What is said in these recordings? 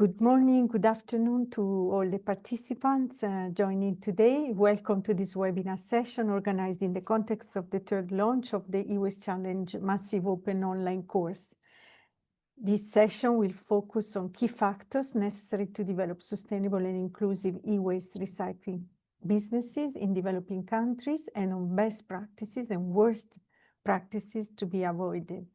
Good morning, good afternoon to all the participants joining today. Welcome to this webinar session organized in the context of the third launch of the e-waste challenge massive open online course. This session will focus on key factors necessary to develop sustainable and inclusive e-waste recycling businesses in developing countries and on best practices and worst practices to be avoided.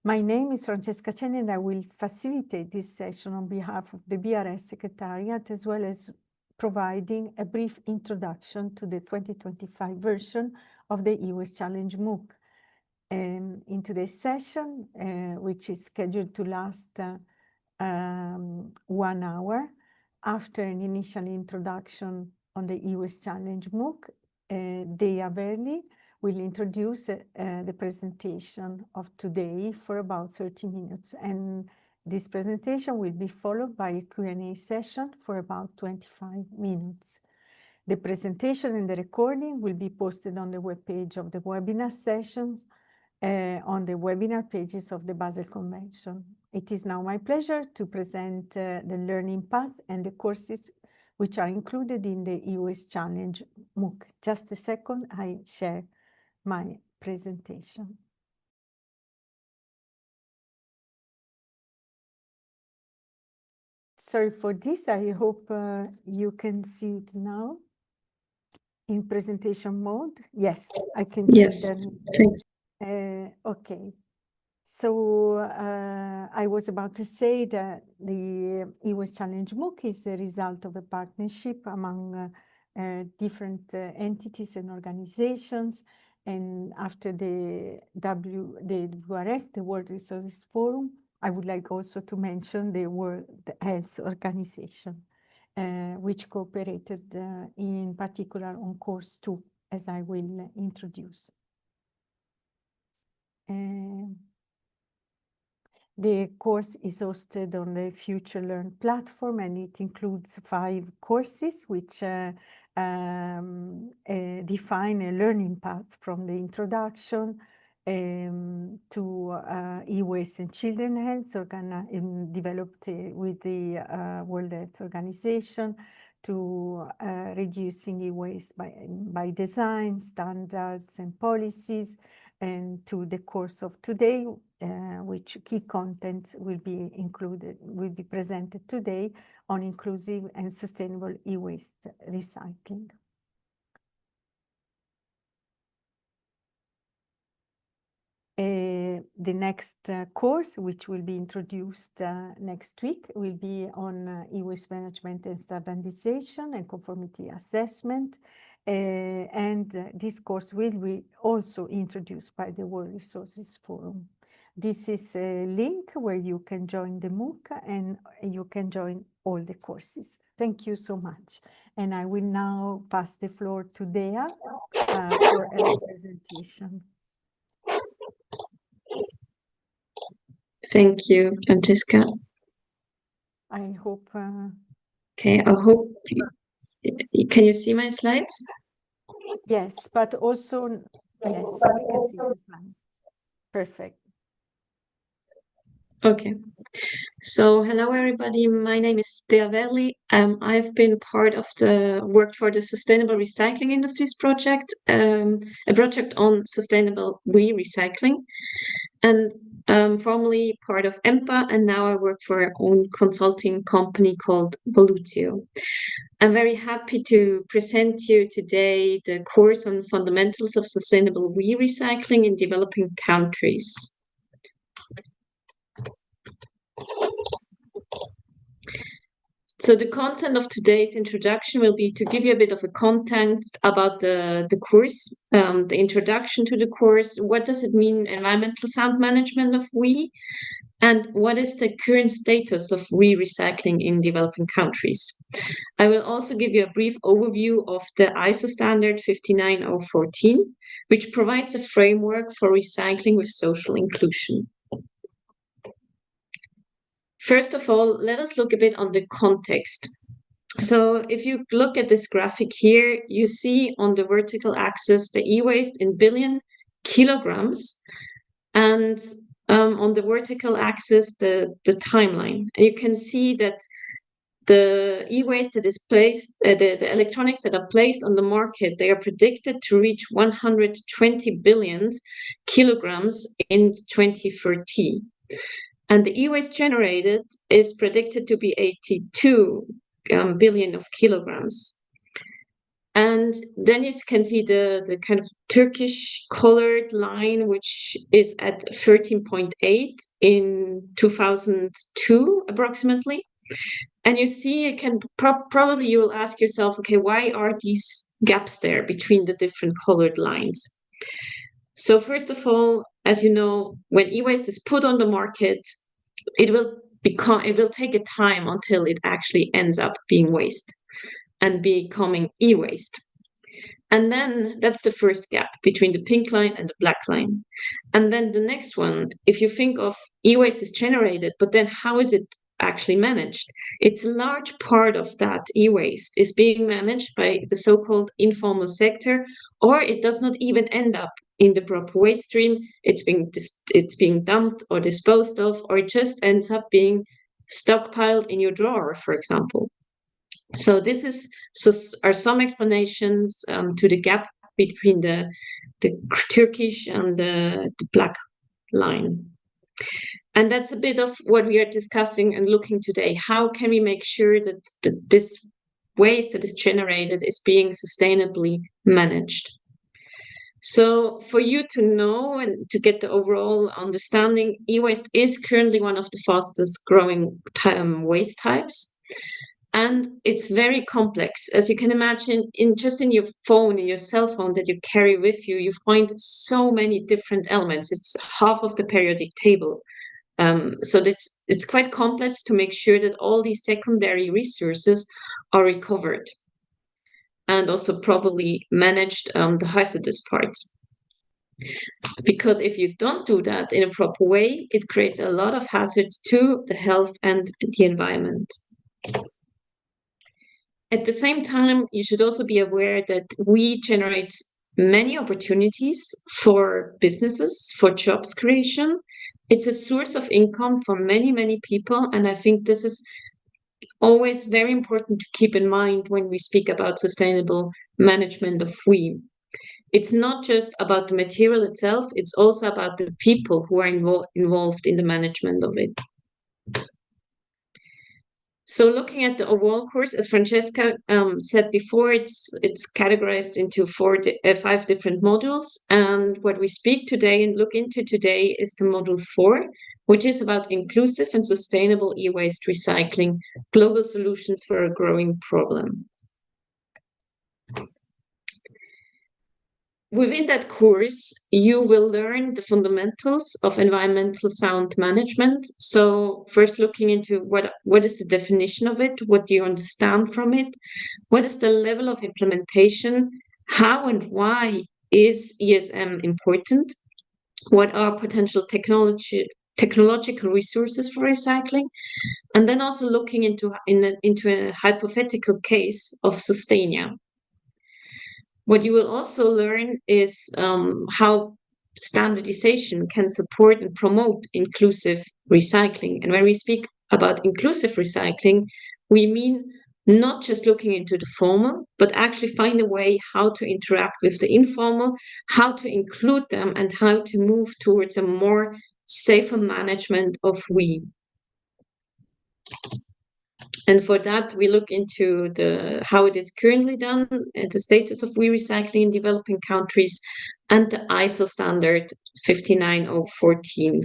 My name is Francesca Ceni and I will facilitate this session on behalf of the WRF Secretariat, as well as providing a brief introduction to the 2025 version of the e-waste challenge MOOC. In today's session, which is scheduled to last 1 hour, after an initial introduction on the e-waste challenge MOOC, Dea Wehrli will introduce the presentation of today for about 30 minutes. And this presentation will be followed by a Q&A session for about 25 minutes. The presentation and the recording will be posted on the webpage of the webinar sessions on the webinar pages of the Basel Convention. It is now my pleasure to present the learning path and the courses which are included in the e-waste challenge MOOC. Just a second, I share my presentation. Sorry for this. I hope you can see it now in presentation mode. Yes, I can see them. Thanks. Okay. So I was about to say that the e-waste challenge MOOC is a result of a partnership among different entities and organizations. And after the WRF, the World Resources Forum, I would like also to mention the World Health Organization, which cooperated in particular on course 2, as I will introduce. The course is hosted on the Future Learn platform, and it includes 5 courses which define a learning path from the introduction to e-waste and children health, developed with the World Health Organization, to reducing e-waste by design, standards and policies, and to the course of today, which key content will be presented today on inclusive and sustainable e-waste recycling. The next course, which will be introduced next week, will be on e-waste management and standardization and conformity assessment. And this course will be also introduced by the World Resources Forum. This is a link where you can join the MOOC and you can join all the courses. Thank you so much. And I will now pass the floor to Dea for a presentation. Thank you, Francesca. I hope... Okay, I hope... Can you see my slides? Yes, but also... Yes, we can see the slides. Perfect. Okay. So, hello everybody. My name is Dea Wehrli. I've been worked for the Sustainable Recycling Industries project, a project on sustainable recycling, and formerly part of Empa, and now I work for our own consulting company called Volutio. I'm very happy to present you today the course on fundamentals of sustainable recycling in developing countries. So the content of today's introduction will be to give you a bit of a content about the course, the introduction to the course, what does it mean, environmental sound management of and what is the current status of recycling in developing countries. I will also give you a brief overview of the ISO standard 59014, which provides a framework for recycling with social inclusion. First of all, let us look a bit on the context. So if you look at this graphic here, you see on the vertical axis the e-waste in billion kilograms. And on the vertical axis, the timeline. And you can see that the e-waste that is placed, the electronics that are placed on the market, they are predicted to reach 120 billion kilograms in 2030. And the e-waste generated is predicted to be 82 billion of kilograms. And then you can see the kind of Turkish colored line, which is at 13.8 in 2002, approximately. And you see, you can probably you will ask yourself, okay, why are these gaps there between the different colored lines? So first of all, as you know, when e-waste is put on the market, it will take a time until it actually ends up being waste and becoming e-waste. And then that's the first gap between the pink line and the black line. And then the next one, if you think of e-waste is generated, but then how is it actually managed? It's a large part of that e-waste is being managed by the so-called informal sector, or it does not even end up in the proper waste stream. It's being dumped or disposed of, or it just ends up being stockpiled in your drawer, for example. So are some explanations to the gap between the Turkish and the black line. And that's a bit of what we are discussing and looking today. How can we make sure that this waste that is generated is being sustainably managed? So for you to know and to get the overall understanding, e-waste is currently one of the fastest growing waste types. And it's very complex. As you can imagine, in your phone, in your cell phone that you carry with you, you find so many different elements. It's half of the periodic table. So it's quite complex to make sure that all these secondary resources are recovered and also properly managed, the hazardous parts. Because if you don't do that in a proper way, it creates a lot of hazards to the health and the environment. At the same time, you should also be aware that we generate many opportunities for businesses, for jobs creation. It's a source of income for many, many people. And I think this is always very important to keep in mind when we speak about sustainable management of WE. It's not just about the material itself, it's also about the people who are involved in the management of it. So looking at the overall course, as Francesca said before, it's categorized into 5 different modules. And what we speak today and look into today is the module 4, which is about inclusive and sustainable e-waste recycling, global solutions for a growing problem. Within that course, you will learn the fundamentals of environmental sound management. So first looking into what is the definition of it? What do you understand from it? What is the level of implementation? How and why is ESM important? What are potential technological resources for recycling? And then also looking into a hypothetical case of Sustainia. What you will also learn is how standardization can support and promote inclusive recycling. And when we speak about inclusive recycling, we mean not just looking into the formal, but actually find a way how to interact with the informal, how to include them, and how to move towards a more safer management of WE. And for that, we look into how it is currently done, the status of WE recycling in developing countries, and the ISO standard 59014.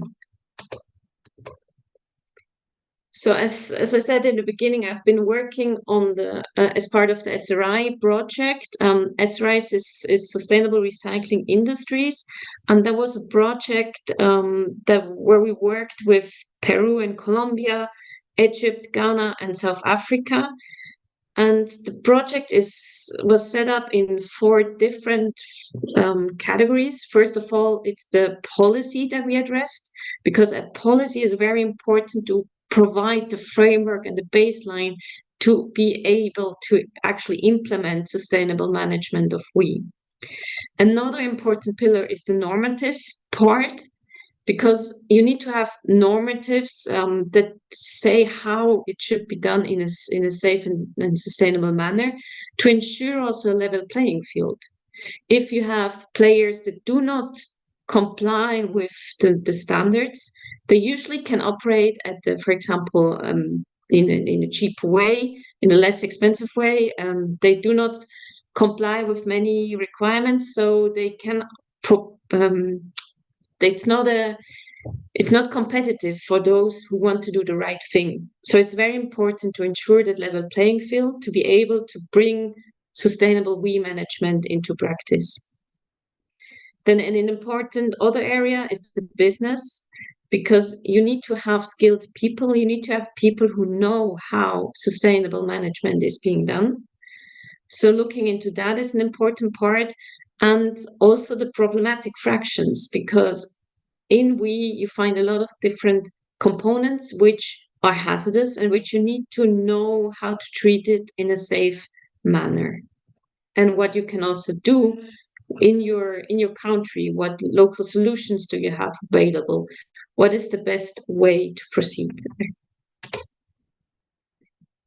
So as I said in the beginning, I've been working on as part of the SRI project. SRI is Sustainable Recycling Industries, and there was a project where we worked with Peru and Colombia, Egypt, Ghana, and South Africa. And the project was set up in 4 different categories. First of all, it's the policy that we addressed, because a policy is very important to provide the framework and the baseline to be able to actually implement sustainable management of WE. Another important pillar is the normative part. because you need to have normatives that say how it should be done in a safe and sustainable manner to ensure also a level playing field. If you have players that do not comply with the standards, they usually can operate at the, for example, in a cheap way, in a less expensive way. They do not comply with many requirements, so they can it's not competitive for those who want to do the right thing. So it's very important to ensure that level playing field to be able to bring sustainable WE management into practice. Then an important other area is the business, because you need to have skilled people. You need to have people who know how sustainable management is being done. So looking into that is an important part, and also the problematic fractions, because in WE you find a lot of different components which are hazardous and which you need to know how to treat it in a safe manner. And what you can also do in your country, what local solutions do you have available? What is the best way to proceed?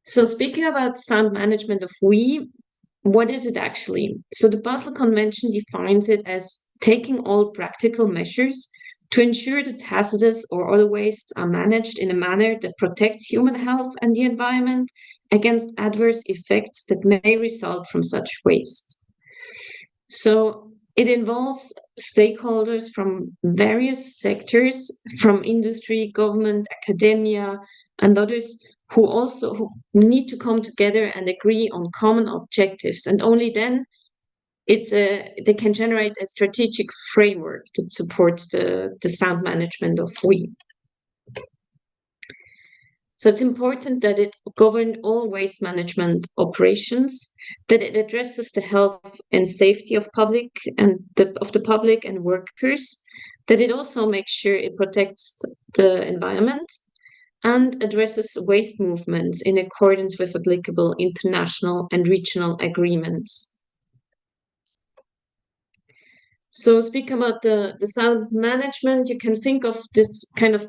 So speaking about sound management of WE, what is it actually? So the Basel Convention defines it as taking all practical measures to ensure that hazardous or other wastes are managed in a manner that protects human health and the environment against adverse effects that may result from such waste. So it involves stakeholders from various sectors, from industry, government, academia, and others who need to come together and agree on common objectives. And only then they can generate a strategic framework that supports the sound management of WE. So it's important that it govern all waste management operations, that it addresses the health and safety of the public and workers, that it also makes sure it protects the environment and addresses waste movements in accordance with applicable international and regional agreements. So speaking about the sound management, you can think of this kind of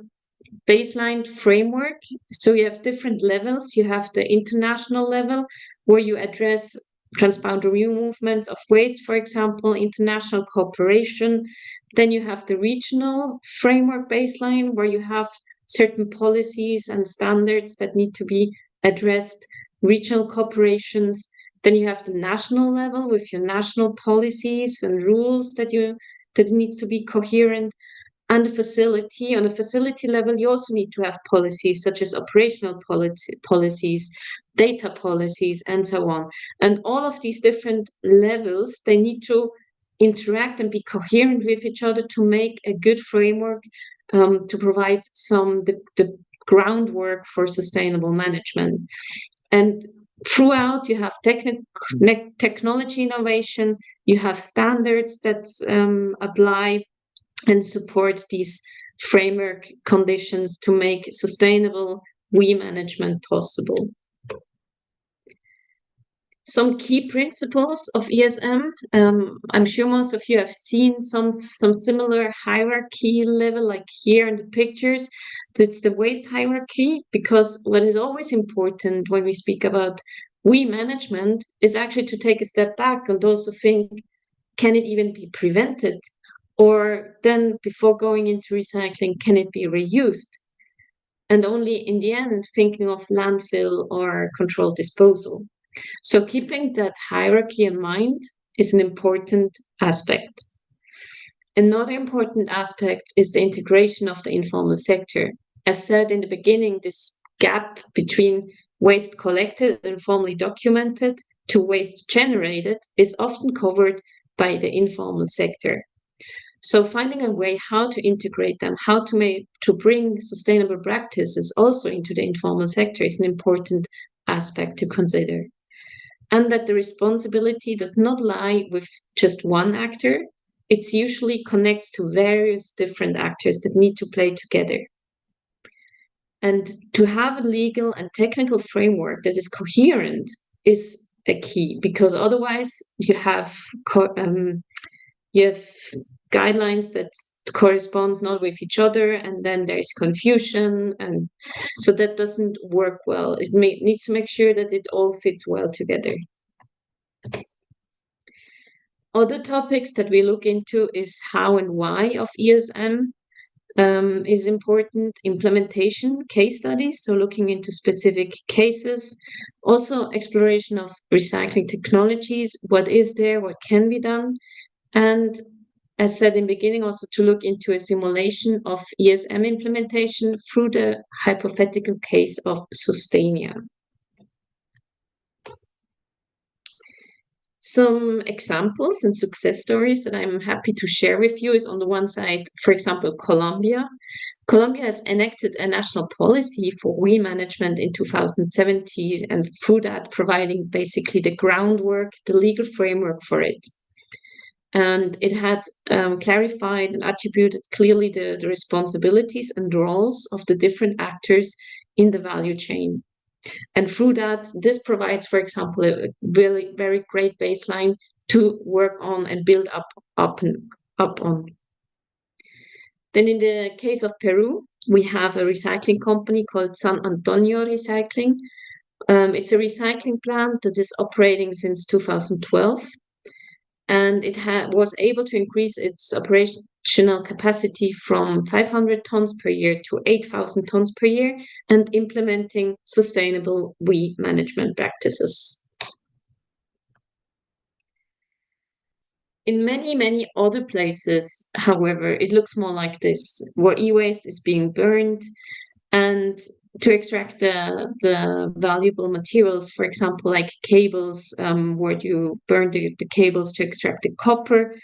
baseline framework. So you have different levels. You have the international level where you address transboundary movements of waste, for example, international cooperation. Then you have the regional framework baseline where you have certain policies and standards that need to be addressed, regional cooperations. Then you have the national level with your national policies and rules that needs to be coherent. And on the facility level, you also need to have policies such as operational policies, data policies, and so on. And all of these different levels, they need to interact and be coherent with each other to make a good framework to provide the groundwork for sustainable management. And throughout, you have technology innovation, you have standards that apply and support these framework conditions to make sustainable WE management possible. Some key principles of ESM. I'm sure most of you have seen some similar hierarchy level, like here in the pictures. It's the waste hierarchy, because what is always important when we speak about WE management is actually to take a step back and also think, can it even be prevented? Or then before going into recycling, can it be reused? And only in the end, thinking of landfill or controlled disposal. So keeping that hierarchy in mind is an important aspect. Another important aspect is the integration of the informal sector. As said in the beginning, this gap between waste collected and formally documented to waste generated is often covered by the informal sector. So finding a way how to integrate them, how to bring sustainable practices also into the informal sector is an important aspect to consider. And that the responsibility does not lie with just one actor. It usually connects to various different actors that need to play together. And to have a legal and technical framework that is coherent is a key, because otherwise you have guidelines that correspond not with each other, and then there's confusion, and so that doesn't work well. It needs to make sure that it all fits well together. Other topics that we look into is how and why of ESM is important, implementation, case studies, so looking into specific cases, also exploration of recycling technologies, what is there, what can be done, and as said in the beginning, also to look into a simulation of ESM implementation through the hypothetical case of Sustainia. Some examples and success stories that I'm happy to share with you is on the one side, for example, Colombia. Colombia has enacted a national policy for waste management in 2017, and through that providing basically the groundwork, the legal framework for it. And it had clarified and attributed clearly the responsibilities and roles of the different actors in the value chain. And through that, this provides, for example, a really very great baseline to work on and build up on. Then in the case of Peru, we have a recycling company called San Antonio Recycling. It's a recycling plant that is operating since 2012. And it was able to increase its operational capacity from 500 tons per year to 8,000 tons per year, and implementing sustainable waste management practices. In many, many other places, however, it looks more like this, where e-waste is being burned, and to extract the valuable materials, for example, like cables, where you burn the cables to extract the copper,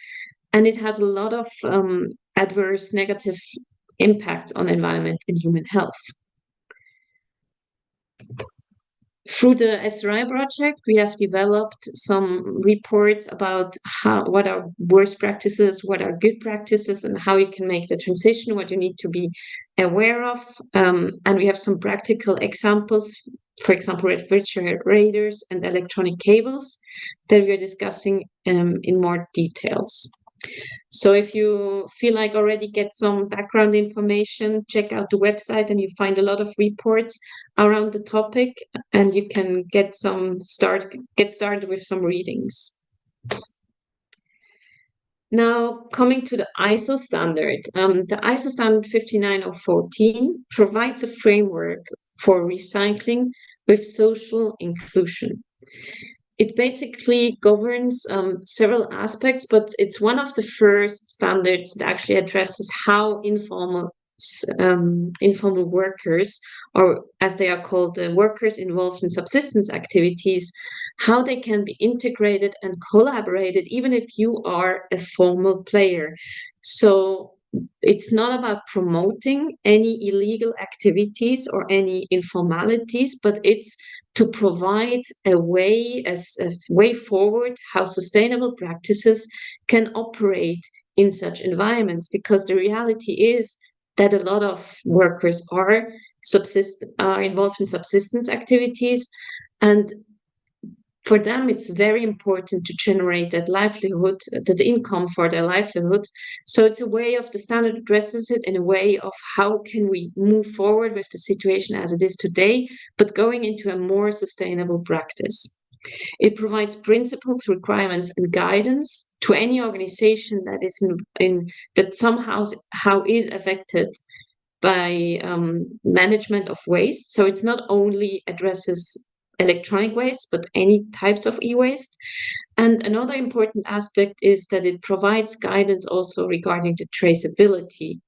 and it has a lot of adverse negative impacts on environment and human health. Through the SRI project, we have developed some reports about what are worst practices, what are good practices, and how you can make the transition, what you need to be aware of. And we have some practical examples, for example, refrigerators and electronic cables that we are discussing in more details. So if you feel like already get some background information, check out the website and you find a lot of reports around the topic, and you can get started with some readings. Now, coming to the ISO standard, the ISO standard 59014 provides a framework for recycling with social inclusion. It basically governs several aspects, but it's one of the first standards that actually addresses how informal workers, or as they are called, the workers involved in subsistence activities, how they can be integrated and collaborated, even if you are a formal player. So it's not about promoting any illegal activities or any informalities, but it's to provide a way forward how sustainable practices can operate in such environments, because the reality is that a lot of workers are involved in subsistence activities, and for them it's very important to generate that livelihood, that income for their livelihood. So it's a way of, the standard addresses it in a way of how can we move forward with the situation as it is today, but going into a more sustainable practice. It provides principles, requirements, and guidance to any organization that is that somehow is affected by management of waste. So it's not only addresses electronic waste, but any types of e-waste. And another important aspect is that it provides guidance also regarding the traceability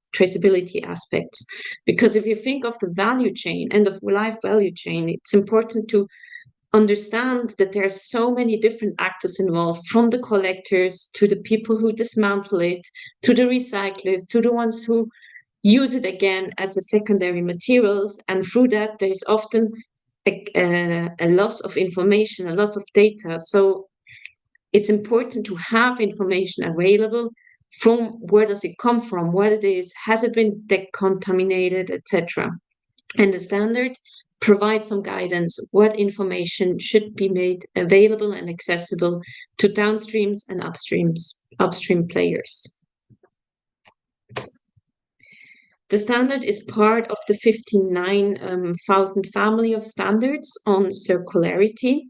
aspects. Because if you think of the value chain, end of life value chain, it's important to understand that there are so many different actors involved, from the collectors to the people who dismantle it, to the recyclers, to the ones who use it again as a secondary materials. And through that, there is often a loss of information, a loss of data. So it's important to have information available from where does it come from, what it is, has it been decontaminated, etc. And the standard provides some guidance what information should be made available and accessible to downstreams and upstream players. The standard is part of the 59,000 family of standards on circularity.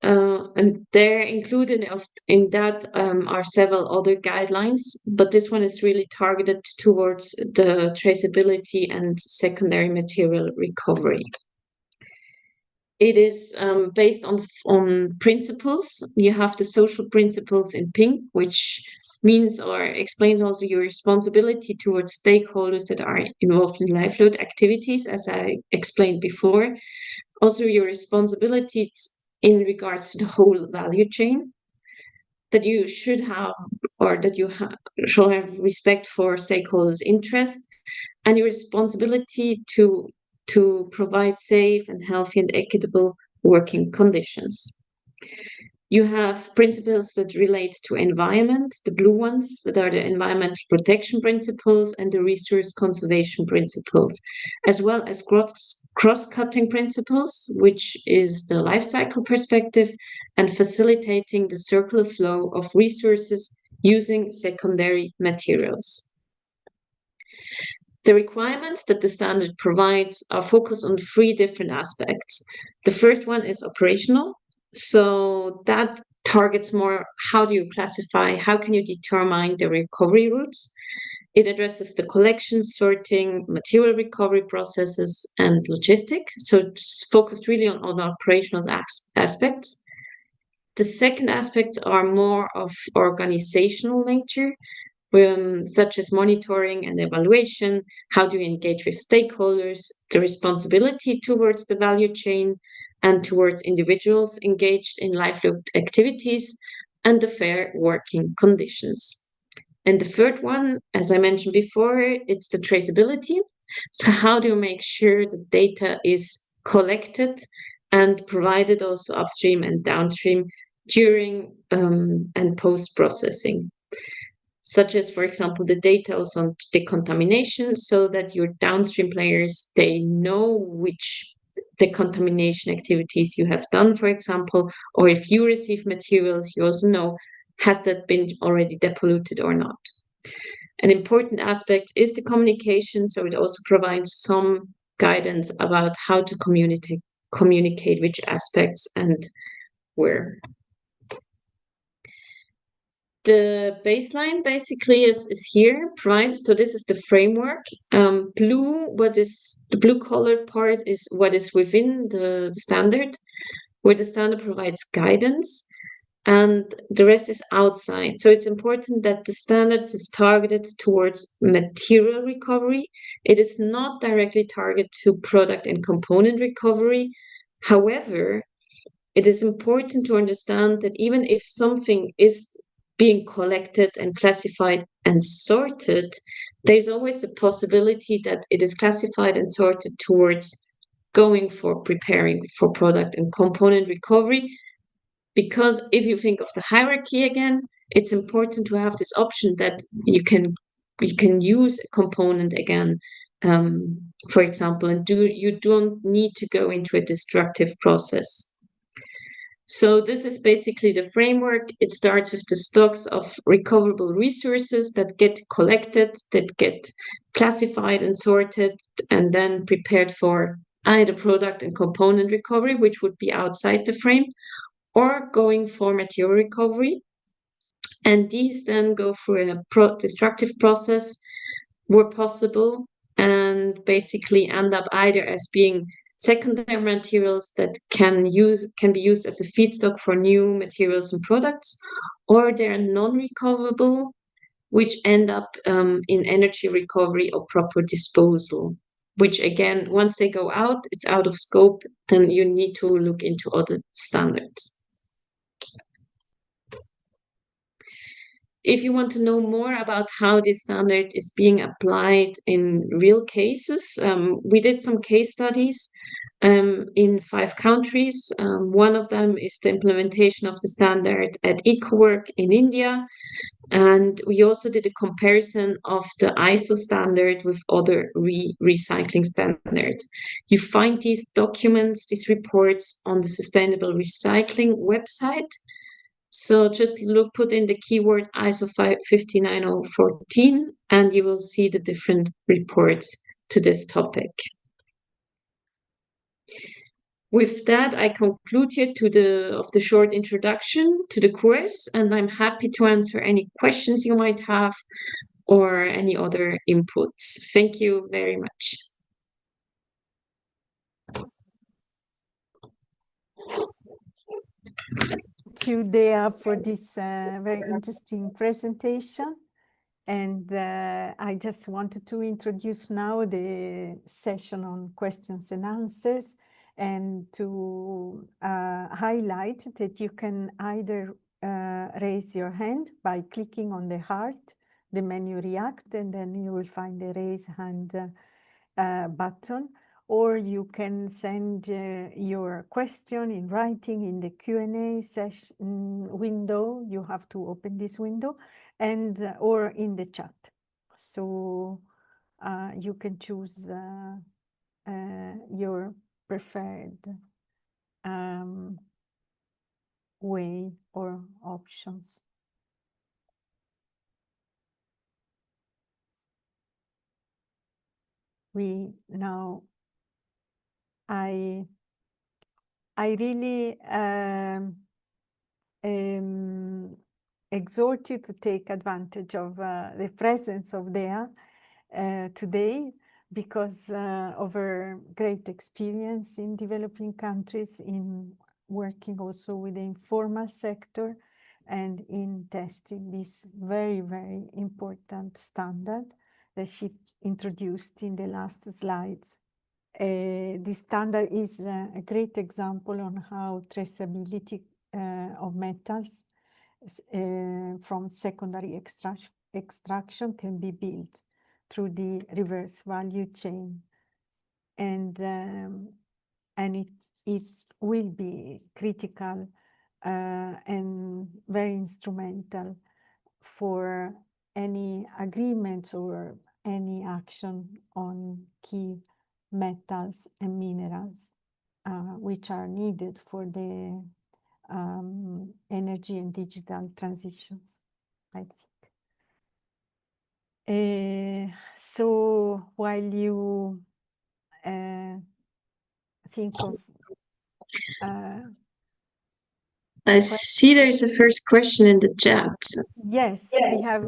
And there included in that are several other guidelines, but this one is really targeted towards the traceability and secondary material recovery. It is based on principles. You have the social principles in pink, which means or explains also your responsibility towards stakeholders that are involved in livelihood activities, as I explained before. Also, your responsibilities in regards to the whole value chain, that you should have, or that you shall have respect for stakeholders' interests, and your responsibility to provide safe and healthy and equitable working conditions. You have principles that relate to environment, the blue ones that are the environmental protection principles and the resource conservation principles, as well as cross-cutting principles, which is the life cycle perspective and facilitating the circular flow of resources using secondary materials. The requirements that the standard provides are focused on three different aspects. The first one is operational. So that targets more how do you classify, how can you determine the recovery routes. It addresses the collection, sorting, material recovery processes, and logistics. So it's focused really on operational aspects. The second aspects are more of organizational nature, such as monitoring and evaluation, how do you engage with stakeholders, the responsibility towards the value chain and towards individuals engaged in livelihood activities, and the fair working conditions. And the third one, as I mentioned before, it's the traceability. So how do you make sure the data is collected and provided also upstream and downstream during and post-processing? Such as, for example, the data also on decontamination, so that your downstream players, they know which decontamination activities you have done, for example, or if you receive materials, you also know, has that been already depolluted or not? An important aspect is the communication, so it also provides some guidance about how to communicate which aspects and where. The baseline basically is here, right? So this is the framework. The blue colored part is what is within the standard, where the standard provides guidance, and the rest is outside. So it's important that the standards is targeted towards material recovery. It is not directly targeted to product and component recovery. However, it is important to understand that even if something is being collected and classified and sorted, there's always the possibility that it is classified and sorted towards going for preparing for product and component recovery. Because if you think of the hierarchy again, it's important to have this option that you can use a component again, for example, and you don't need to go into a destructive process. So this is basically the framework. It starts with the stocks of recoverable resources that get collected, that get classified and sorted, and then prepared for either product and component recovery, which would be outside the frame, or going for material recovery. And these then go through a destructive process where possible, and basically end up either as being secondary materials that can be used as a feedstock for new materials and products, or they're non-recoverable, which end up in energy recovery or proper disposal, which again, once they go out, it's out of scope, then you need to look into other standards. If you want to know more about how this standard is being applied in real cases, we did some case studies in 5 countries. One of them is the implementation of the standard at EcoWork in India. And we also did a comparison of the ISO standard with other recycling standards. You find these documents, these reports on the Sustainable Recycling website. So just put in the keyword ISO 59014, and you will see the different reports to this topic. With that, I conclude here of the short introduction to the course, and I'm happy to answer any questions you might have or any other inputs. Thank you very much. Thank you, Dea, for this very interesting presentation. And I just wanted to introduce now the session on questions and answers, and to highlight that you can either raise your hand by clicking on the heart, the menu React, and then you will find the raise hand button, or you can send your question in writing in the Q&A session window. You have to open this window, and or in the chat. So you can choose your preferred way or options. I really exhort you to take advantage of the presence of Dea today, because of her great experience in developing countries, in working also with the informal sector, and in testing this very, very important standard that she introduced in the last slides. This standard is a great example on how traceability of metals from secondary extraction can be built through the reverse value chain, and it will be critical and very instrumental for any agreements or any action on key metals and minerals which are needed for the energy and digital transitions, I think. So while you think of I see there's a first question in the chat. Yes, we have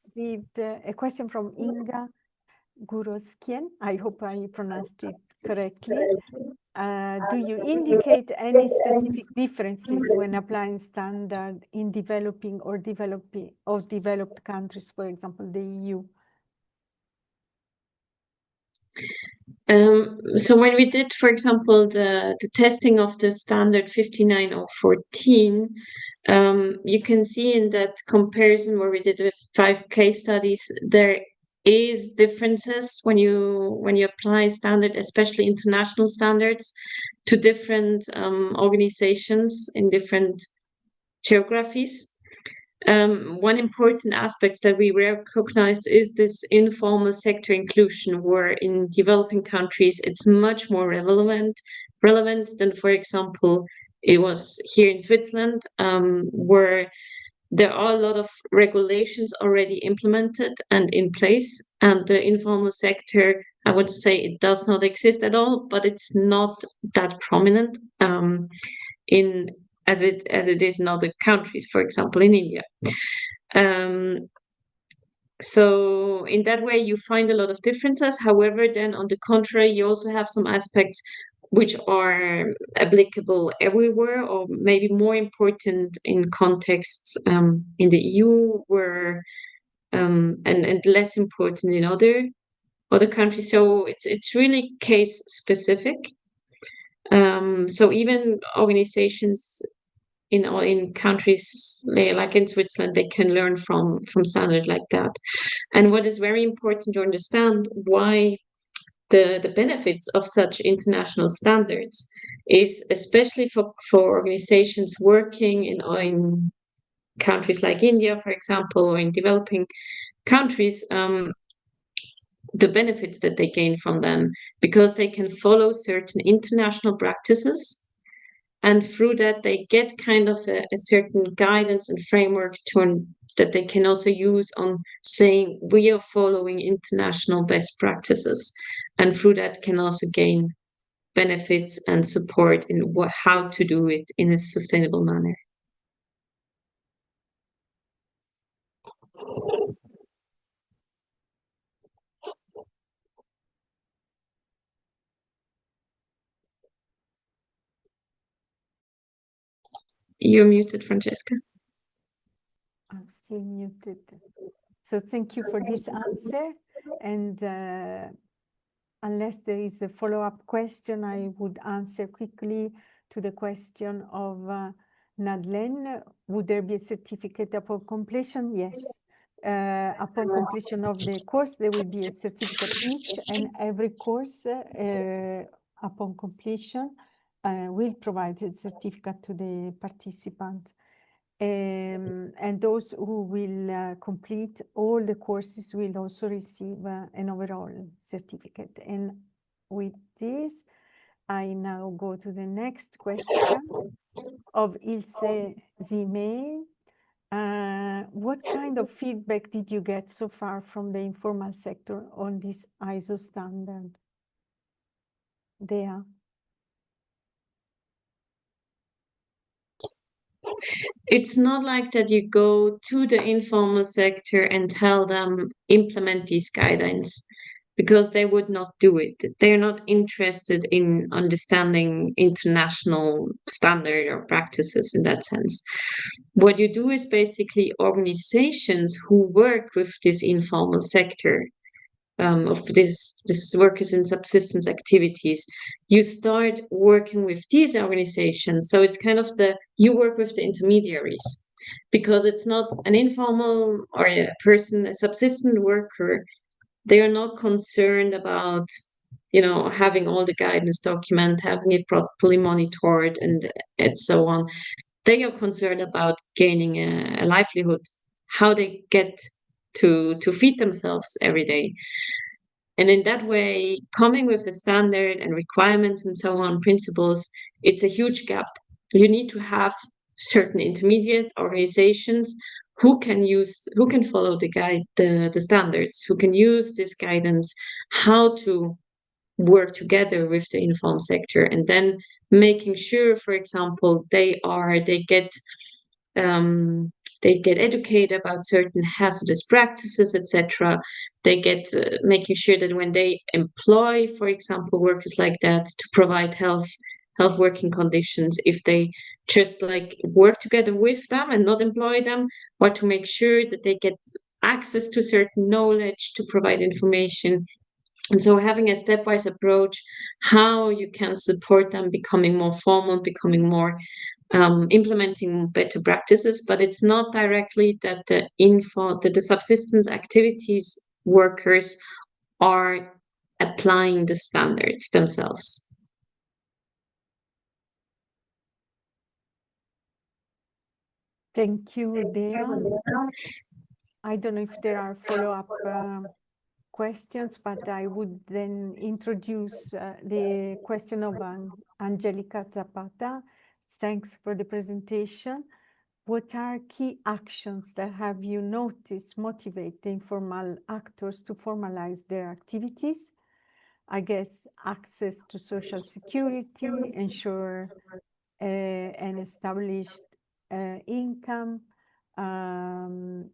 received a question from Inga Guroskien. I hope I pronounced it correctly. Do you indicate any specific differences when applying standard in developing or developed countries, for example, the EU? So when we did, for example, the testing of the standard 59014, you can see in that comparison where we did with 5 case studies, there is differences when you apply standard, especially international standards, to different organizations in different geographies. One important aspect that we recognized is this informal sector inclusion, where in developing countries it's much more relevant than, for example, it was here in Switzerland, where there are a lot of regulations already implemented and in place, and the informal sector, I would say, it does not exist at all, but it's not that prominent as it is in other countries, for example, in India. So in that way, you find a lot of differences. However, then on the contrary, you also have some aspects which are applicable everywhere, or maybe more important in contexts in the EU, where and less important in other countries. So it's really case specific. So even organizations in countries like in Switzerland, they can learn from standard like that. And what is very important to understand why the benefits of such international standards is, especially for organizations working in countries like India, for example, or in developing countries, the benefits that they gain from them, because they can follow certain international practices And through that, they get kind of a certain guidance and framework that they can also use on saying we are following international best practices. And through that, can also gain benefits and support in how to do it in a sustainable manner. You're muted, Francesca. I'm still muted. So thank you for this answer. And unless there is a follow-up question, I would answer quickly to the question of Nadlen. Would there be a certificate upon completion? Yes. Upon completion of the course, there will be a certificate each, and every course upon completion will provide a certificate to the participant. And those who will complete all the courses will also receive an overall certificate. And with this, I now go to the next question of Ilse Zimei. What kind of feedback did you get so far from the informal sector on this ISO standard? Dea? It's not like that you go to the informal sector and tell them implement these guidelines, because they would not do it. They're not interested in understanding international standard or practices in that sense. What you do is basically organizations who work with this informal sector, of this workers in subsistence activities, you start working with these organizations. So it's kind of you work with the intermediaries, because it's not an informal or a person, a subsistence worker. They are not concerned about, having all the guidance document, having it properly monitored, and so on. They are concerned about gaining a livelihood, how they get to feed themselves every day. And in that way, coming with a standard and requirements and so on, principles, it's a huge gap. You need to have certain intermediate organizations who can follow the standards, who can use this guidance, how to work together with the informal sector, and then making sure, for example, they get educated about certain hazardous practices, etc. They get making sure that when they employ, for example, workers like that, to provide health working conditions, if they just like work together with them and not employ them, or to make sure that they get access to certain knowledge to provide information. And so having a stepwise approach, how you can support them becoming more formal, becoming more implementing better practices, but it's not directly that the subsistence activities workers are applying the standards themselves. Thank you, Dea. I don't know if there are follow-up questions, but I would then introduce the question of Angelica Zapata. Thanks for the presentation. What are key actions that have you noticed motivate the informal actors to formalize their activities? I guess access to social security, ensure an established income, though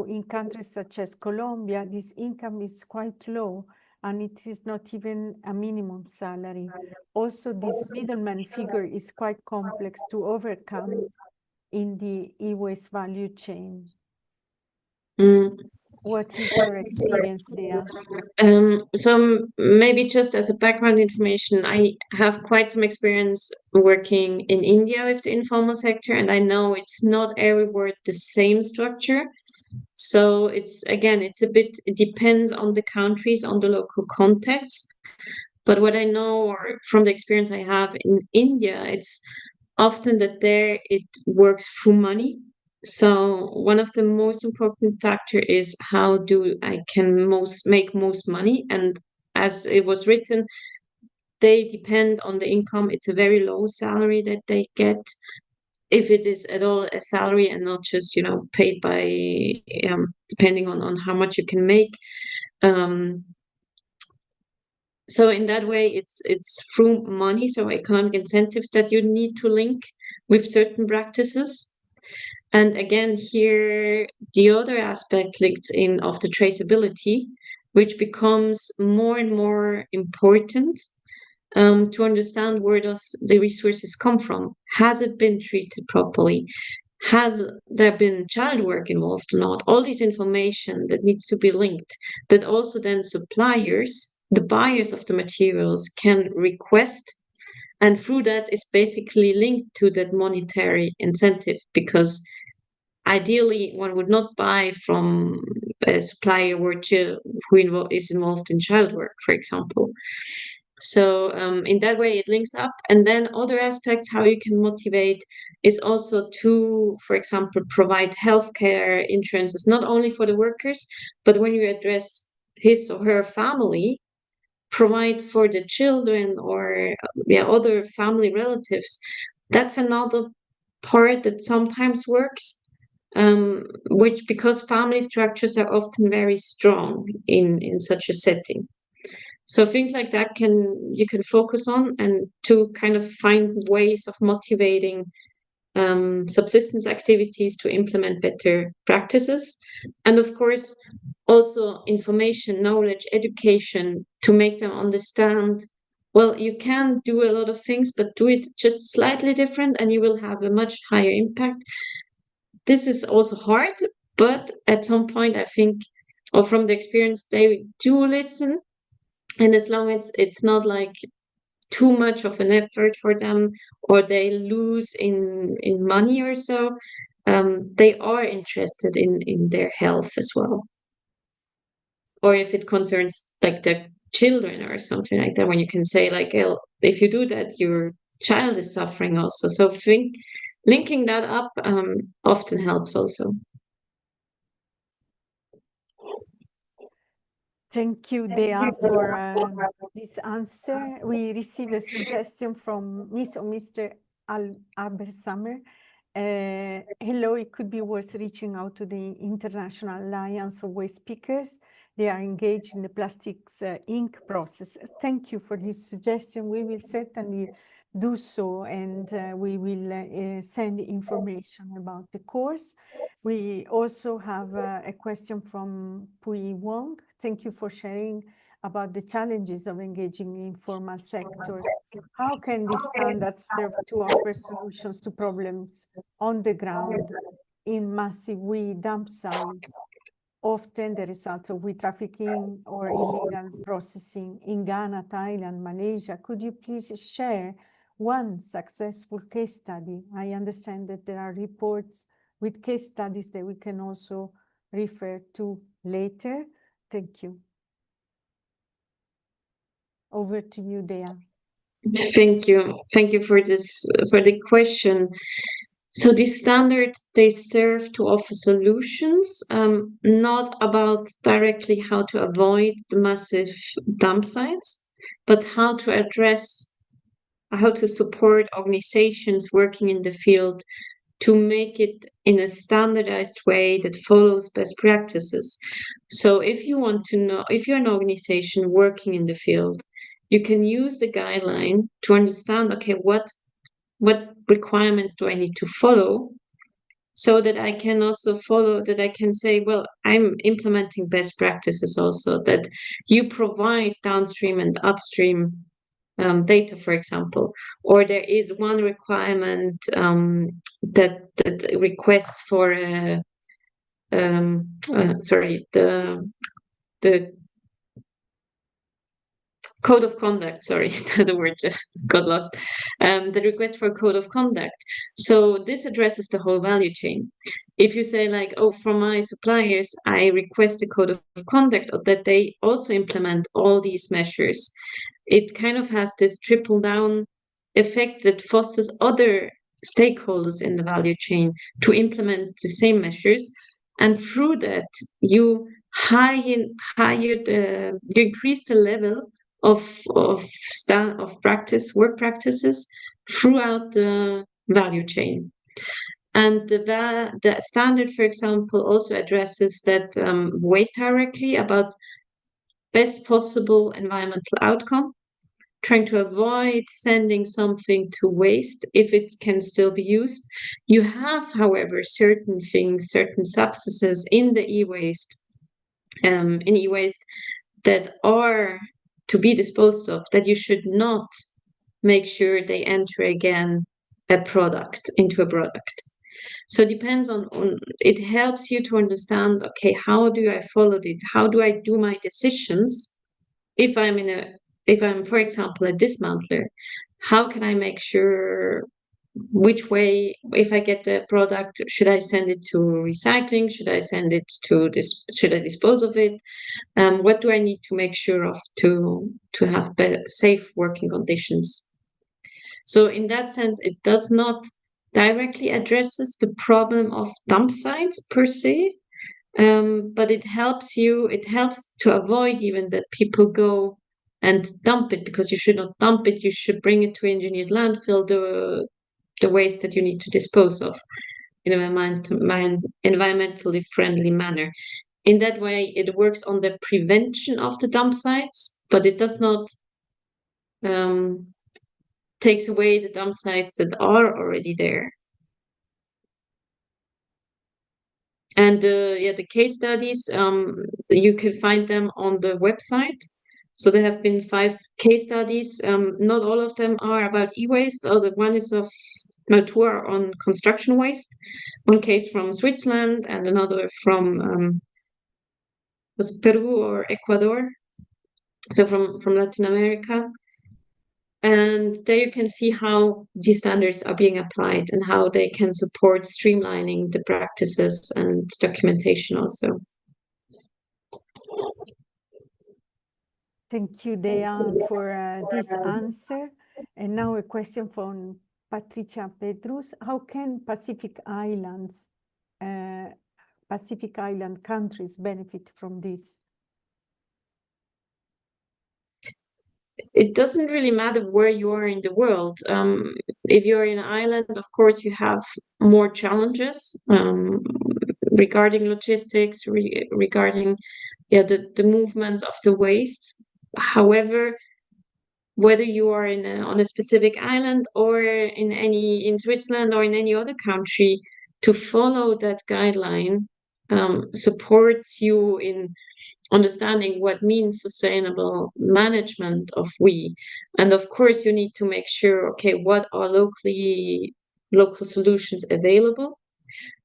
in countries such as Colombia, this income is quite low and it is not even a minimum salary. Also, this middleman figure is quite complex to overcome in the e-waste value chain. What is your experience there? So maybe just as a background information, I have quite some experience working in India with the informal sector, and I know it's not everywhere the same structure. So it depends on the countries, on the local context. But what I know, or from the experience I have in India, it's often that there it works through money. So one of the most important factor is how do I can make most money. And as it was written, they depend on the income. It's a very low salary that they get, if it is at all a salary and not just, paid by depending on how much you can make. So in that way, it's through money, so economic incentives that you need to link with certain practices. And again, here the other aspect links in of the traceability, which becomes more and more important, to understand where does the resources come from. Has it been treated properly? Has there been child work involved or not? All this information that needs to be linked, that also then suppliers, the buyers of the materials, can request. And through that is basically linked to that monetary incentive, because ideally one would not buy from a supplier who is involved in child work, for example. So in that way, it links up. And then other aspects, how you can motivate, is also to, for example, provide healthcare insurances, not only for the workers, but when you address his or her family, provide for the children or other family relatives. That's another part that sometimes works, which because family structures are often very strong in such a setting. So things like that you can focus on, and to kind of find ways of motivating subsistence activities to implement better practices. And of course, also information, knowledge, education to make them understand, well, you can do a lot of things, but do it just slightly different and you will have a much higher impact. This is also hard, but at some point, I think, or from the experience, they do listen. And as long as it's not like too much of an effort for them, or they lose in money or so, they are interested in their health as well. Or if it concerns like the children or something like that, when you can say like, oh, if you do that, your child is suffering also. So linking that up often helps also. Thank you, Dea, for this answer. We received a suggestion from Miss or Mr. Albert Summer. Hello, it could be worth reaching out to the International Alliance of Waste Pickers. They are engaged in the plastics ink process. Thank you for this suggestion. We will certainly do so, and we will send information about the course. We also have a question from Pui Wong. Thank you for sharing about the challenges of engaging in informal sectors. How can these standards serve to offer solutions to problems on the ground in massive weed dump sites, often the result of weed trafficking or illegal processing in Ghana, Thailand, Malaysia? Could you please share one successful case study? I understand that there are reports with case studies that we can also refer to later. Thank you. Over to you, Dea. Thank you. Thank you for the question. So these standards, they serve to offer solutions, not about directly how to avoid the massive dump sites, but how to support organizations working in the field to make it in a standardized way that follows best practices. So if you want to know, if you're an organization working in the field, you can use the guideline to understand, okay, what requirements do I need to follow, so that I can also follow, that I can say, well, I'm implementing best practices also, that you provide downstream and upstream data, for example, or there is one requirement that requests for the code of conduct, sorry, the word got lost, the request for a code of conduct. So this addresses the whole value chain. If you say like, oh, from my suppliers, I request a code of conduct, or that they also implement all these measures, it kind of has this triple down effect that fosters other stakeholders in the value chain to implement the same measures. And through that, you increase the level of work practices throughout the value chain. And the standard, for example, also addresses that waste hierarchy about best possible environmental outcome, trying to avoid sending something to waste if it can still be used. You have, however, certain things, certain substances in the e-waste, that are to be disposed of, that you should not make sure they enter again into a product. So it depends on it helps you to understand, okay, how do I follow it? How do I do my decisions? If I'm, for example, a dismantler, how can I make sure which way, if I get the product, should I send it to recycling? Should I send it to this? Should I dispose of it? What do I need to make sure of to have safe working conditions? So in that sense, it does not directly addresses the problem of dump sites per se, but it helps to avoid even that people go and dump it, because you should not dump it. You should bring it to engineered landfill, the waste that you need to dispose of in an environmentally friendly manner. In that way, it works on the prevention of the dump sites, but it does not takes away the dump sites that are already there. And the case studies, you can find them on the website. So there have been 5 case studies. Not all of them are about e-waste. The one is of 2 are on construction waste. One case from Switzerland and another from was Peru or Ecuador. So from Latin America. And there you can see how these standards are being applied and how they can support streamlining the practices and documentation also. Thank you, Dea, for this answer. And now a question from Patricia Petrus. How can Pacific Island countries benefit from this? It doesn't really matter where you are in the world. If you're in an island, of course, you have more challenges regarding logistics, regarding the movement of the waste. However, whether you are on a specific island or in Switzerland or in any other country, to follow that guideline supports you in understanding what means sustainable management of we. And of course, you need to make sure, okay, what are local solutions available?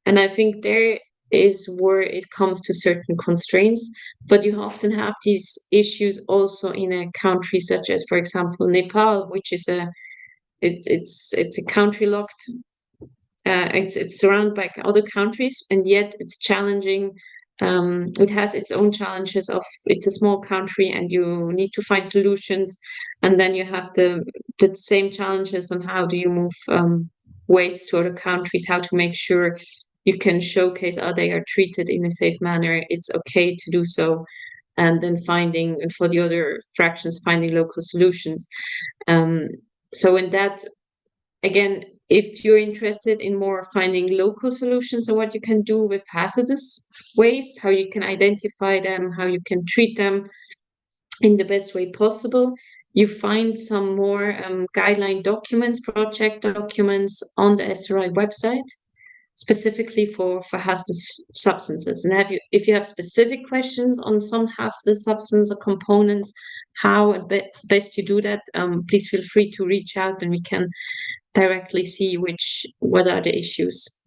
And I think there is where it comes to certain constraints, but you often have these issues also in a country such as, for example, Nepal, which is it's a country locked. It's surrounded by other countries, and yet it's challenging. It has its own challenges of it's a small country and you need to find solutions, and then you have the same challenges on how do you move waste to other countries, how to make sure you can showcase they are treated in a safe manner, it's okay to do so, and then and for the other fractions, finding local solutions. So in that, again, if you're interested in more finding local solutions and what you can do with hazardous waste, how you can identify them, how you can treat them in the best way possible, you find some more guideline documents, project documents on the SRI website, specifically for hazardous substances. And if you have specific questions on some hazardous substance or components, how best you do that, please feel free to reach out and we can directly see what are the issues.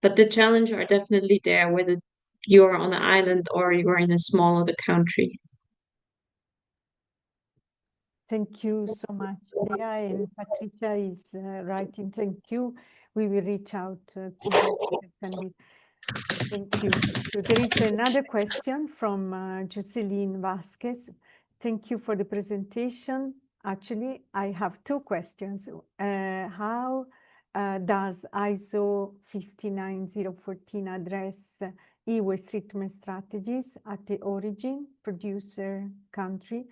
But the challenges are definitely there, whether you're on an island or you're in a small other country. Thank you so much, Dea, and Patricia is writing, thank you. We will reach out to you. Thank you. So there is another question from Jocelyn Vasquez. Thank you for the presentation. Actually, I have 2 questions. How does ISO 59014 address e-waste treatment strategies at the origin, producer country,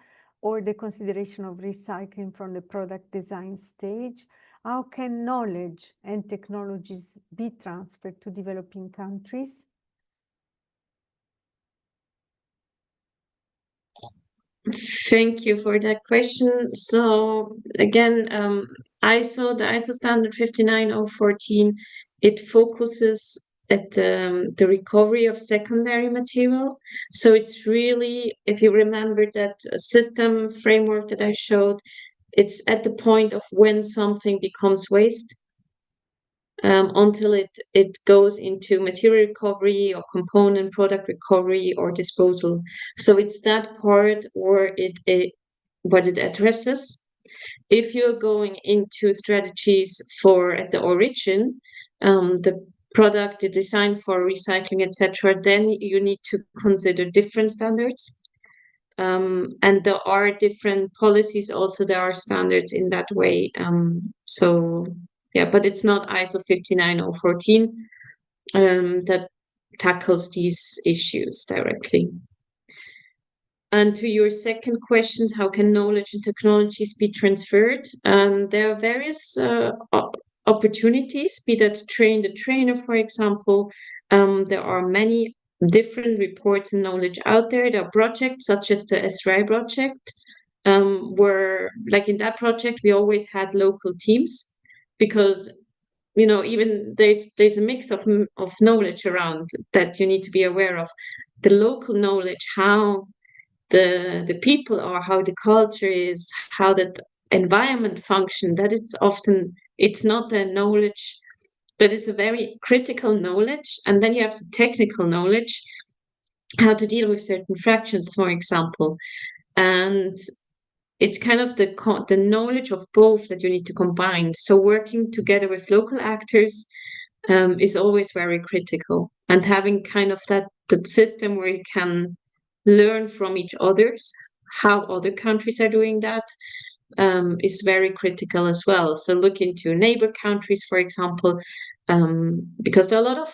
or the consideration of recycling from the product design stage? How can knowledge and technologies be transferred to developing countries? Thank you for that question. So again, the ISO standard 59014, it focuses at the recovery of secondary material. So it's really, if you remember that system framework that I showed, it's at the point of when something becomes waste. Until it goes into material recovery or component product recovery or disposal. So it's that part where what it addresses. If you're going into strategies for at the origin, the product, the design for recycling, etc., then you need to consider different standards. And there are different policies also, there are standards in that way. So yeah, but it's not ISO 59014 that tackles these issues directly. And to your second question, how can knowledge and technologies be transferred? There are various opportunities, be that train the trainer, for example. There are many different reports and knowledge out there. There are projects such as the SRI project, where, like in that project, we always had local teams because even there's a mix of knowledge around that you need to be aware of. The local knowledge, how the people are, how the culture is, how that environment function, that it's not a knowledge that is a very critical knowledge. And then you have the technical knowledge, how to deal with certain fractions, for example. And it's kind of the knowledge of both that you need to combine. So working together with local actors is always very critical, and having kind of that system where you can learn from each other's, how other countries are doing that, is very critical as well. So look into neighbor countries, for example, because there are a lot of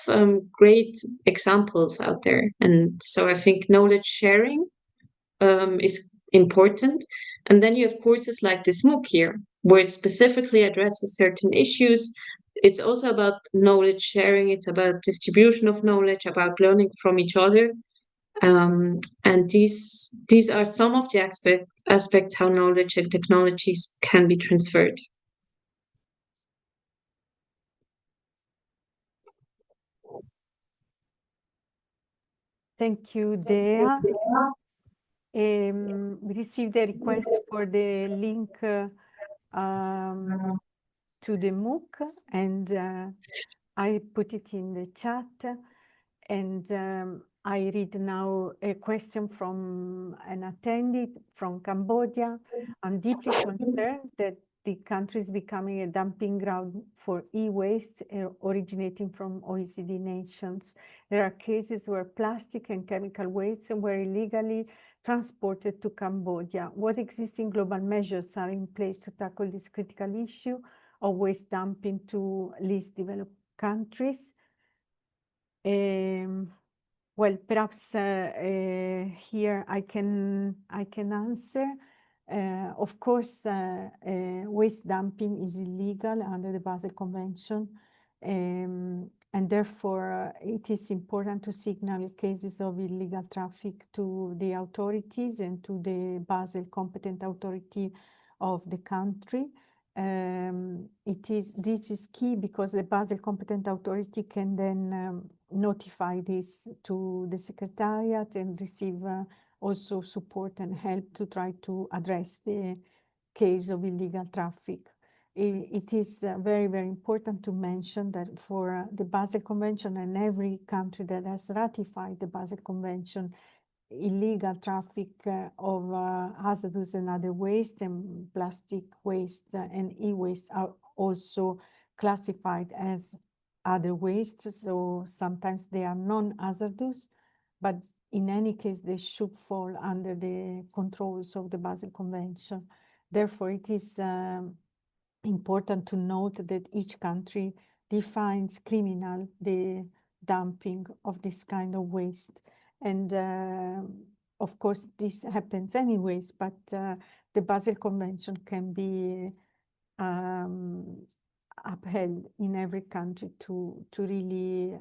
great examples out there. And so I think knowledge sharing is important. And then you have courses like this MOOC here, where it specifically addresses certain issues. It's also about knowledge sharing. It's about distribution of knowledge, about learning from each other. And these are some of the aspects how knowledge and technologies can be transferred. Thank you, Dea. We received a request for the link to the MOOC, and I put it in the chat. And I read now a question from an attendee from Cambodia. I'm deeply concerned that the country is becoming a dumping ground for e-waste originating from OECD nations. There are cases where plastic and chemical wastes were illegally transported to Cambodia. What existing global measures are in place to tackle this critical issue of waste dumping to least developed countries? Well, perhaps here I can answer. Of course, waste dumping is illegal under the Basel Convention, and therefore it is important to signal cases of illegal traffic to the authorities and to the Basel competent authority of the country. This is key because the Basel competent authority can then notify this to the Secretariat and receive also support and help to try to address the case of illegal traffic. It is very, very important to mention that for the Basel Convention and every country that has ratified the Basel Convention, illegal traffic of hazardous and other waste and plastic waste and e-waste are also classified as other wastes. So sometimes they are non-hazardous, but in any case, they should fall under the controls of the Basel Convention. Therefore, it is important to note that each country defines criminal the dumping of this kind of waste. And of course, this happens anyways, but the Basel Convention can be upheld in every country to really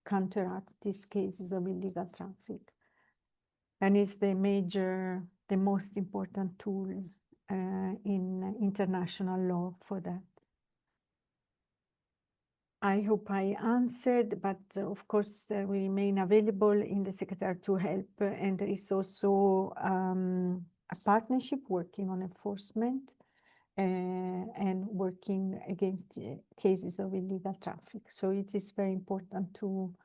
counteract these cases of illegal traffic. And it's the most important tool in international law for that. I hope I answered, but of course we remain available in the Secretariat to help, and there is also a partnership working on enforcement and working against cases of illegal traffic. So it is very important to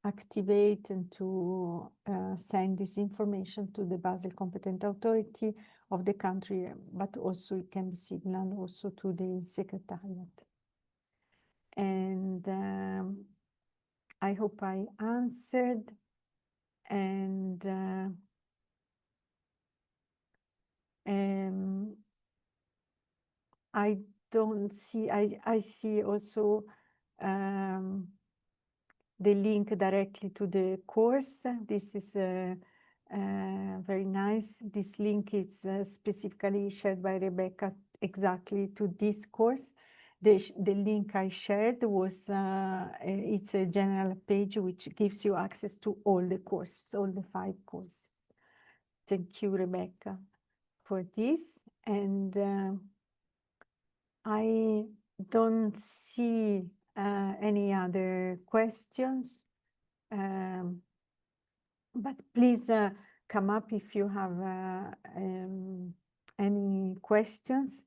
activate and to send this information to the Basel competent authority of the country, but also it can be signaled also to the Secretariat. And I hope I answered. And I don't see, I see also the link directly to the course. This is very nice. This link is specifically shared by Rebecca exactly to this course. The link I shared was, it's a general page which gives you access to all the courses, all the 5 courses. Thank you, Rebecca, for this. And I don't see any other questions, but please come up if you have any questions.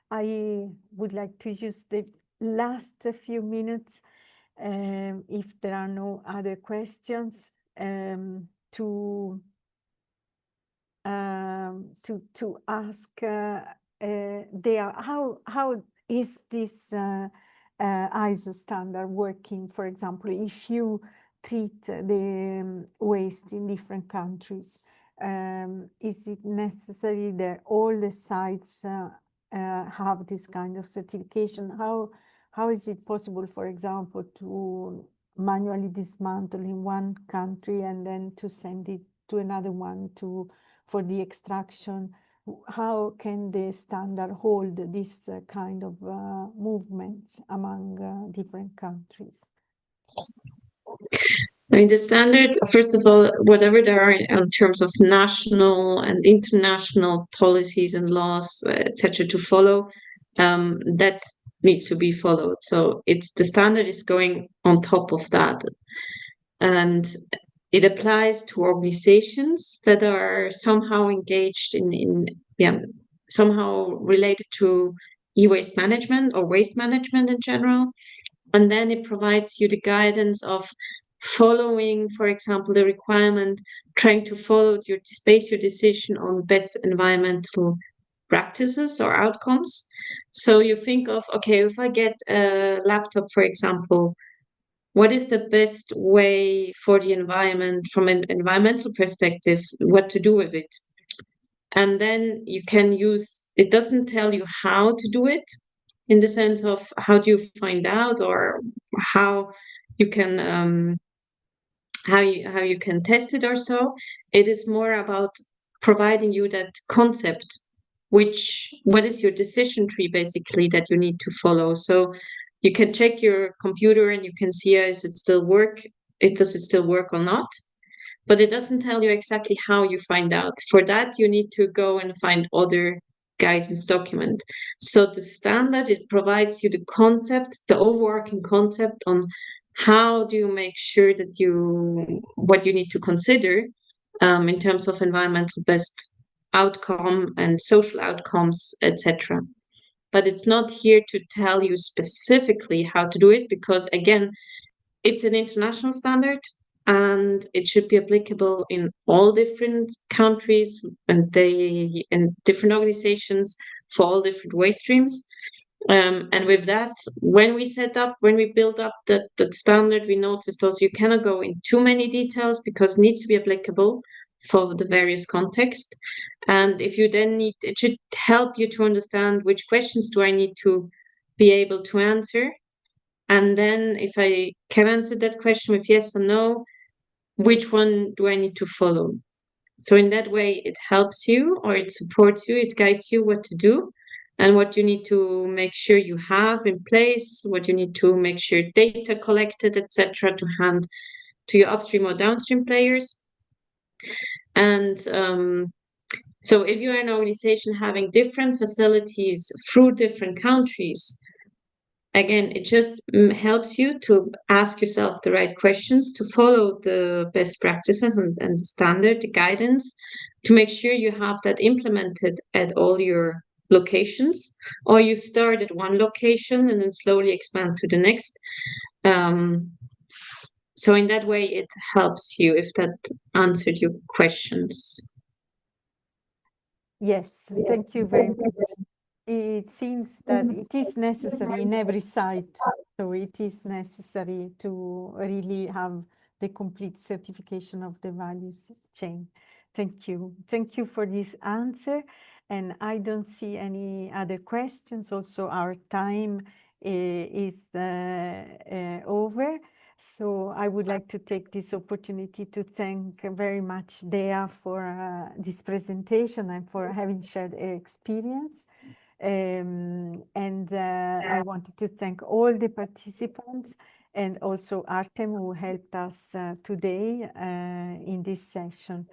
I would like to use the last few minutes, if there are no other questions, to ask Dea, how is this ISO standard working? For example, if you treat the waste in different countries, is it necessary that all the sites have this kind of certification? How is it possible, for example, to manually dismantle in one country and then to send it to another one for the extraction? How can the standard hold this kind of movements among different countries? I mean, the standard, first of all, whatever there are in terms of national and international policies and laws, etc., to follow, that needs to be followed. So the standard is going on top of that, and it applies to organizations that are somehow engaged somehow related to e-waste management or waste management in general. And then it provides you the guidance of following, for example, the requirement, trying to base your decision on best environmental practices or outcomes. So you think of, okay, if I get a laptop, for example, what is the best way for the environment from an environmental perspective, what to do with it? And then you can it doesn't tell you how to do it, in the sense of how do you find out or how you can how you can test it or so. It is more about providing you that concept, what is your decision tree basically that you need to follow. So you can check your computer and you can see, does it still work or not? But it doesn't tell you exactly how you find out. For that, you need to go and find other guidance document. So the standard, it provides you the concept, the overarching concept on how do you make sure that what you need to consider in terms of environmental best outcome and social outcomes, etc. But it's not here to tell you specifically how to do it, because again, it's an international standard and it should be applicable in all different countries and different organizations for all different waste streams. And with that, when we build up that standard, we noticed also you cannot go in too many details because it needs to be applicable for the various contexts. And if you then it should help you to understand which questions do I need to be able to answer. And then if I can answer that question with yes or no, which one do I need to follow? So in that way, it helps you, or it supports you, it guides you what to do and what you need to make sure you have in place, what you need to make sure data collected, etc., to hand to your upstream or downstream players. And so if you're an organization having different facilities through different countries, again, it just helps you to ask yourself the right questions, to follow the best practices and the standard, the guidance, to make sure you have that implemented at all your locations, or you start at one location and then slowly expand to the next. So in that way, it helps you, if that answered your questions. Yes, thank you very much. It seems that it is necessary in every site. So it is necessary to really have the complete certification of the values chain. Thank you. Thank you for this answer. And I don't see any other questions. Also, our time is over. So I would like to take this opportunity to thank very much Dea for this presentation and for having shared her experience. I wanted to thank all the participants and also Artem, who helped us today in this session.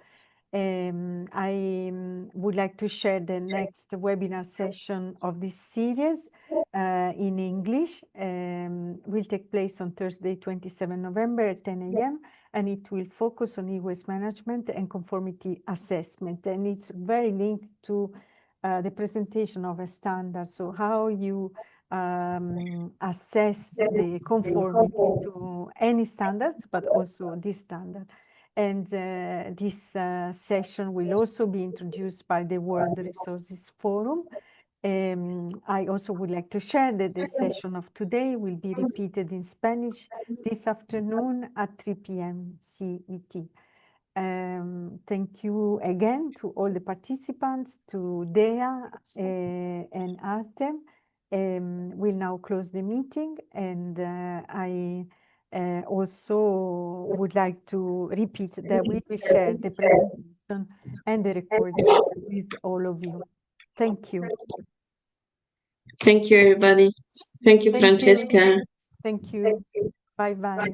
I would like to share the next webinar session of this series in English. Will take place on Thursday, 27 November at 10 a.m. and it will focus on e-waste management and conformity assessment. And it's very linked to the presentation of a standard. So how you assess the conformity to any standards, but also this standard. And this session will also be introduced by the World Resources Forum. I also would like to share that the session of today will be repeated in Spanish this afternoon at 3 p.m. CET. Thank you again to all the participants, to Dea and Artem. We'll now close the meeting, and I also would like to repeat that we will share the presentation and the recording with all of you. Thank you. Thank you, everybody. Thank you, Francesca. Thank you. Bye-bye.